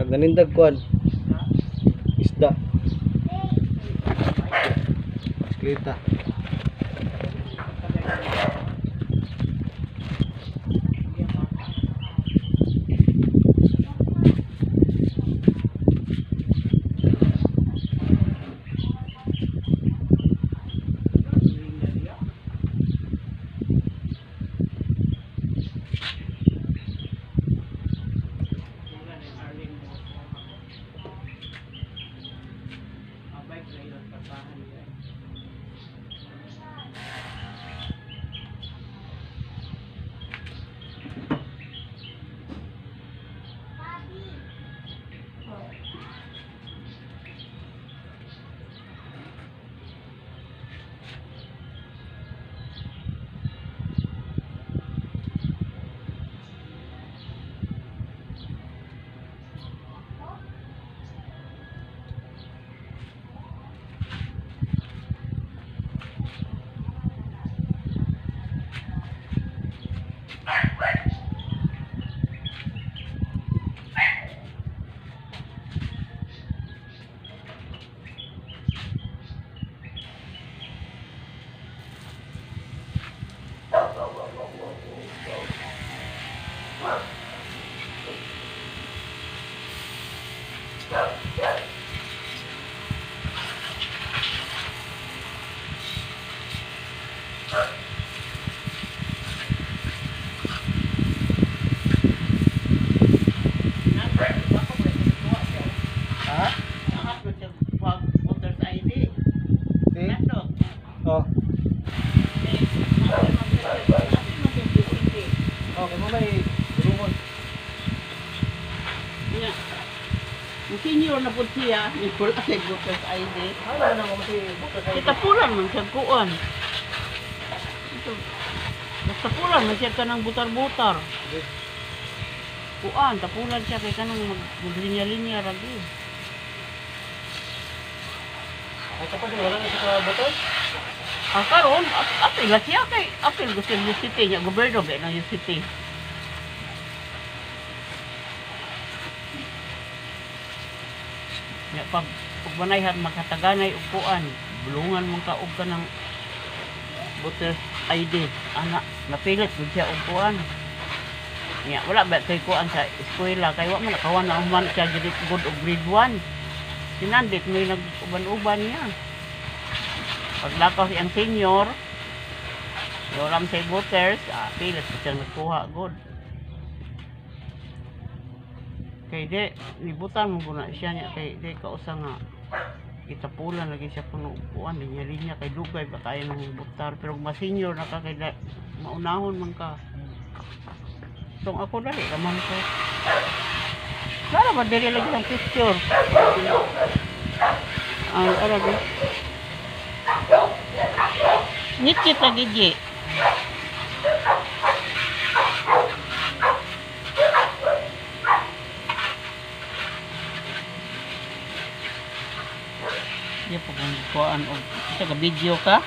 nanindag kuan. Isda. Bisikleta. Oh. Okay, mo may durungon. Iya. Yung senior na po siya, may pula sa Bukas ID. Ano na mo si Bukas ID? Kita pulang man siya kuan. Ito. Basta pulang man siya ka ng butar-butar. Kuan, tapulan siya kay kanang maglinya-linya ragi. Ay tapos wala na sa Bukas? Karon, apil la siya kay apil gusto yung city niya, gobyerno ba ng city. Ya pag manayhan makataganay og kuan, bulungan mong kaog ka ng voter ID. Ana, napilit gud siya og kuan. Ya wala ba kay kuan sa eskwela kay wa man nakawan na human siya good og grade 1. Sinandit may nag-uban-uban niya. Paglakaw siyang senior, yoram sa voters, pilit ko siyang nagkuha good. Kay di, nibutan mo na siya niya, kay di kausa nga itapulan lagi siya puno upuan, linya-linya, kay dugay ba tayo ng butar, pero ma-senior na ka, kay maunahon man ka. So ako dali, ramang ko. Lara ba, dili lagi ng picture. Ang arabi. Ngit lagi di. Dia pag kuan og sa video ka.